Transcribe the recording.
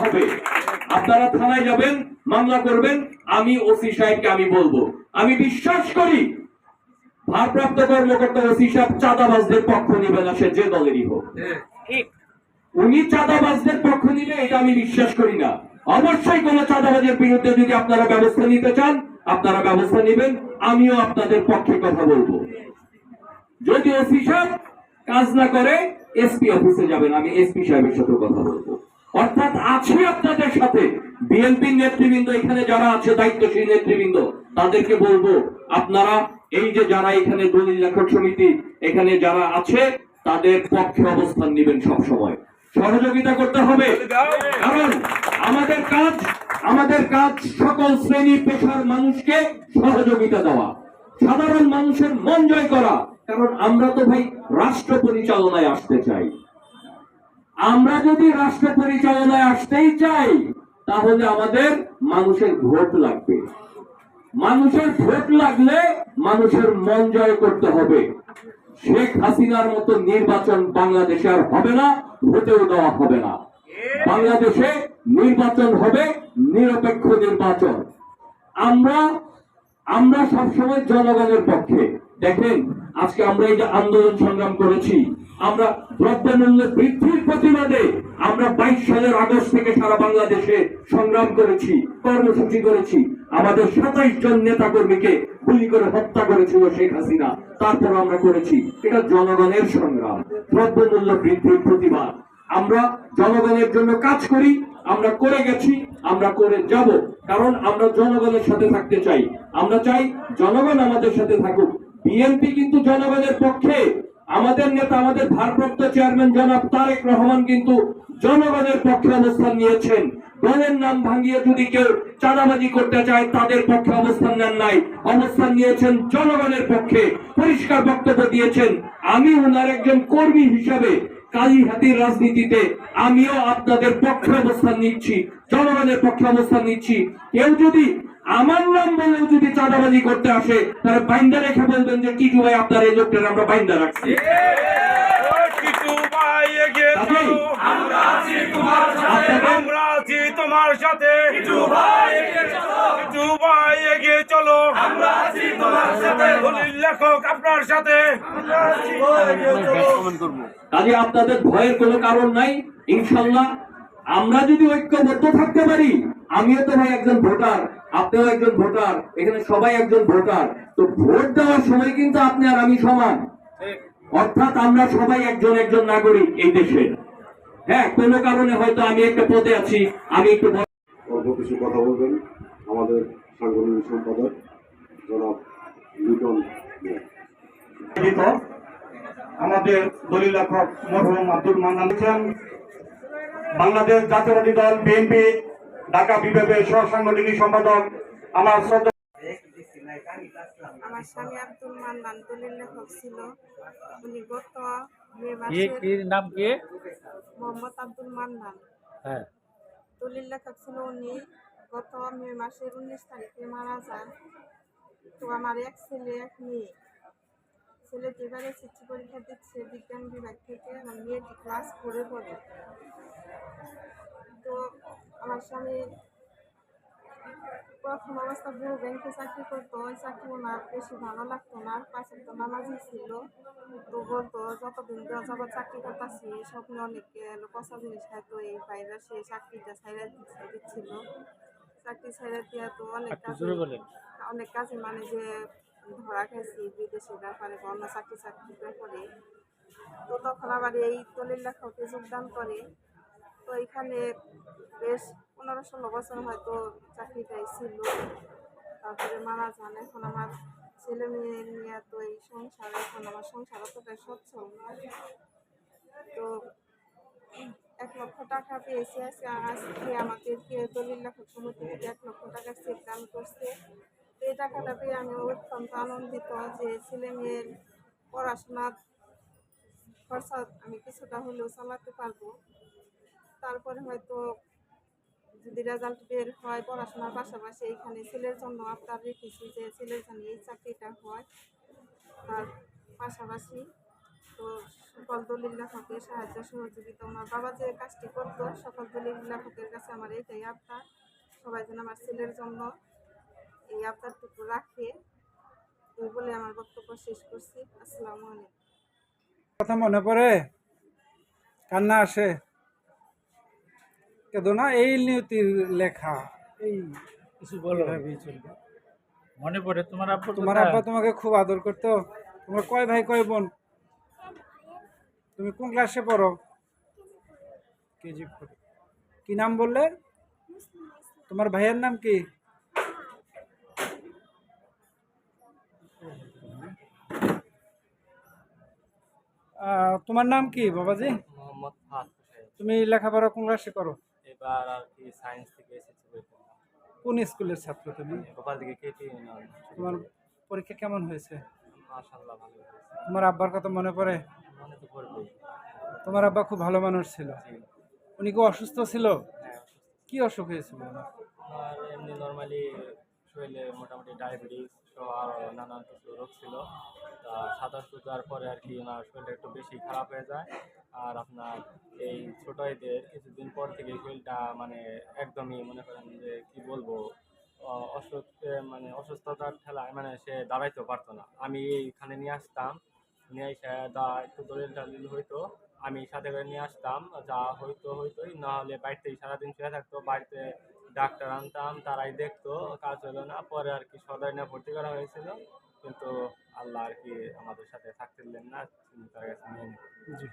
হবে। আপনারা থানায় যাবেন, মামলা করবেন, আমি ওসি সাহেবকে আমি বলবো। আমি বিশ্বাস করি ভারপ্রাপ্ত কর্মকর্তা ওসি সাহেব চাঁদাবাজদের পক্ষ নিবে না, সে যে দলেরই হোক। উনি চাঁদাবাজদের পক্ষ নিবে এটা আমি বিশ্বাস করি না। অবশ্যই কোন চাঁদাবাজের বিরুদ্ধে যদি আপনারা ব্যবস্থা নিতে চান, আপনারা ব্যবস্থা নেবেন, আমিও আপনাদের পক্ষে কথা বলবো। যদি ওসি সাহেব কাজ না করে এসপি অফিসে যাবেন, আমি এসপি সাহেবের সাথে কথা বলবো। অর্থাৎ আছি আপনাদের সাথে। বিএনপির নেতৃবৃন্দ এখানে যারা আছে, দায়িত্বশীল নেতৃবৃন্দ, তাদেরকে বলবো আপনারা এই যে যারা এখানে দলিল লেখক সমিতি এখানে যারা আছে তাদের পক্ষে অবস্থান নেবেন, সব সময় সহযোগিতা করতে হবে। কারণ আমাদের কাজ সকল শ্রেণী পেশার মানুষকে সহযোগিতা দেওয়া, সাধারণ মানুষের মন জয় করা। কারণ আমরা তো ভাই রাষ্ট্র পরিচালনায় আসতে চাই। আমরা যদি রাষ্ট্র পরিচালনায় আসতেই চাই তাহলে আমাদের মানুষের ভোট লাগবে। মানুষের ভোট লাগলে মানুষের মন জয় করতে হবে। শেখ হাসিনার মতো নির্বাচন বাংলাদেশে আর হবে না, হতেও দেওয়া হবে না। বাংলাদেশে নির্বাচন হবে নিরপেক্ষ নির্বাচন। আমরা সবসময় জনগণের পক্ষে। দেখেন আজকে আমরা এই যে আন্দোলন সংগ্রাম করেছি, আমরা দ্রব্যমূল্য বৃদ্ধির প্রতিবাদে আমরা 22 সালের আগস্ট থেকে সারা বাংলাদেশে সংগ্রাম করেছি, কর্মসূচি করেছি। আমাদের 27 জন নেতা কর্মীকে গুলি করে হত্যা করেছিল শেখ হাসিনা, তারপর আমরা করেছি। এটা জনগণের সংগ্রাম, দ্রব্যমূল্য বৃদ্ধির প্রতিবাদ। আমরা জনগণের জন্য কাজ করি, আমরা করে গেছি, আমরা করে যাব। কারণ আমরা জনগণের সাথে থাকতে চাই। আমরা চাই জনগণ আমাদের সাথে থাকুক। বিএনপি কিন্তু জনগণের পক্ষে। আমাদের নেতা, আমাদের ভারপ্রাপ্ত চেয়ারম্যান জনাব তারেক রহমান কিন্তু জনগণের পক্ষে অবস্থান নিয়েছেন। দলের নাম ভাঙিয়ে যদি কেউ চাঁদাবাজি করতে চায় তাদের পক্ষে অবস্থান নেন নাই, অবস্থান নিয়েছেন জনগণের পক্ষে, পরিষ্কার বক্তব্য দিয়েছেন। আমি ওনার একজন কর্মী হিসাবে কালী হাতির রাজনীতিতে আমিও আপনাদের পক্ষে অবস্থান নিচ্ছি, জনগণের পক্ষে অবস্থান নিচ্ছি। কেউ যদি আমার নাম বলেও যদি চাঁদাবাজি করতে আসে তাহলে বাইন্দা রেখে বলবেন যে টিটু ভাই আপনার এই লোকটার আমরা বাইন্দা রাখছি। তোমার সাথে এগিয়ে চলো, লেখক আপনার সাথে। কাজে আপনাদের ভয়ের কোনো কারণ নাই। ইনশাল্লাহ আমরা যদি ঐক্যবদ্ধ থাকতে পারি, আমিও তো ভাই একজন ভোটার, আপনিও একজন ভোটার, এখানে সবাই একজন ভোটার। তো ভোট দেওয়ার সময় কিন্তু আপনি আর আমি সমান। অর্থাৎ আমরা সবাই একজন একজন নাগরিক এই দেশের। হ্যাঁ, কোনো কারণে হয়তো আমি একটা পদে আছি, আমি একটু অল্প কিছু কথা বলবেন আমাদের সাংগঠনিক সম্পাদক জনাব লিটন মিয়া। আমাদের দলিল লেখক মরহুম আব্দুল মান্নান হোসেন, বাংলাদেশ জাতীয়বাদী দল বিএনপি ঢাকা বিভাগের সহ সাংগঠনিক সম্পাদক। আমার স্বামী আব্দুল মান্নান দলিল লেখক ছিল। উনি গত মে মাসের নাম কি? মোহাম্মদ আব্দুল মান্নান। হ্যাঁ, দলিল লেখক ছিল উনি। গত মে মাসের 19 তারিখে মারা যান। তো আমার এক ছেলে এক মেয়ে। ছেলেটি এবারে সিটি পরীক্ষা দিচ্ছে বিজ্ঞান বিভাগ থেকে, আমার মেয়েটি ক্লাস 4-এ পড়ে। তো আমার স্বামী প্রথম অবস্থা বড় ব্যাংকে চাকরি করতো। ওই চাকরি ওনার বেশি ভালো লাগতো না। 5 ওয়াক্ত নামাজি ছিল। তো বলতো যতদিন যাবত চাকরি করতেছি স্বপ্নে অনেক পচা জিনিস খাইতো, এই বাইরে সে চাকরিটা ছাইড়া দিচ্ছিল। চাকরি ছাইড়া দিয়া তো অনেক কাজে মানে যে ধরা খাইছি বিদেশি ব্যাপারে অন্য চাকরি ব্যাপারে। তো তখন আবার এই দলিল লেখকে যোগদান করে। তো এখানে বেশ 15-16 বছর হয়তো চাকরিটাই ছিল। তারপরে মারা যান। এখন আমার ছেলে মেয়ে নিয়ে তো এই সংসার, এখন আমার সংসার অতটাই সচ্ছল নয়। তো 1 লক্ষ টাকা পেয়েছে আজকে আমাদেরকে দলিল লেখক সমিতি থেকে 1 লক্ষ টাকা চেক দান করছে। এই টাকাটা পেয়ে আমি অত্যন্ত আনন্দিত যে ছেলে মেয়ের পড়াশোনার খরচা আমি কিছুটা হলেও চালাতে পারবো। তারপরে হয়তো যদি রেজাল্ট বের হয় পড়াশোনার পাশাপাশি এইখানে ছেলের জন্য আবদার রেখেছি যে ছেলের জন্য এই চাকরিটা হয়, তার পাশাপাশি তো সকল দলিল লেখকের সাহায্য সহযোগিতা ওনার বাবা যে কাজটি করতো সকল দলিল লেখকের কাছে আমার এইটাই আবদার, সবাই যেন আমার ছেলের জন্য এই আবদারটুকু রাখে। এই বলে আমার বক্তব্য শেষ করছি। আসসালামু আলাইকুম। কথা মনে পড়ে, কান্না আসে, কেদো না। এই নিয়তির লেখা, এই কিছু বলো, এভাবেই চলবে। মনে পড়ে তোমার আব্বু? তোমার আব্বা তোমাকে খুব আদর করতো। তোমার কয় ভাই কয় বোন? তুমি কোন ক্লাসে পড়ো? কেজি 4। কি নাম বললে? তোমার ভাইয়ের নাম কি? তোমার নাম কি বাবাজি? মোহাম্মদ ফাহাদ হোসেন। তুমি লেখাপড়া কোন ক্লাসে করো? এবার আর কি সায়েন্স থেকে এসেছি বই পড়লাম। কোন স্কুলের ছাত্র তুমি? গোপাল দিকে কেটি ইউনিয়ন। তোমার পরীক্ষা কেমন হয়েছে? মাশাআল্লাহ ভালো হয়েছে। তোমার আব্বার কথা মনে পড়ে? মনে তো পড়বেই। তোমার আব্বা খুব ভালো মানুষ ছিল। জি। উনি কি অসুস্থ ছিল? হ্যাঁ, অসুস্থ। কি অসুখ হয়েছিল ওনার? আর এমনি নর্মালি শরীরে মোটামুটি ডায়াবেটিস সহ আরও নানান কিছু রোগ ছিল। তা সাঁতার সুতার পরে আর কি ওনার শরীরটা একটু বেশি খারাপ হয়ে যায়। আর আপনার এই ছোট ঈদের কিছুদিন পর থেকে শরীরটা মানে একদমই মনে করেন যে কি বলবো, মানে অসুস্থতার ঠেলায় মানে সে দাঁড়াইতেও পারতো না। আমি এইখানে নিয়ে আসতাম, নিয়ে এসে একটু দলিল টলিল হইতো, আমি সাথে করে নিয়ে আসতাম, যা হইতোই, না হলে বাড়িতেই সারাদিন শুয়ে থাকতো। বাড়িতে ডাক্তার আনতাম, তারাই দেখতো, কাজ হলো না। পরে আর কি সদরে নিয়ে ভর্তি করা হয়েছিল, কিন্তু আল্লাহ আর কি আমাদের সাথে থাকতে দিলেন না, তিনি তার কাছে নিয়ে নিলেন। জি।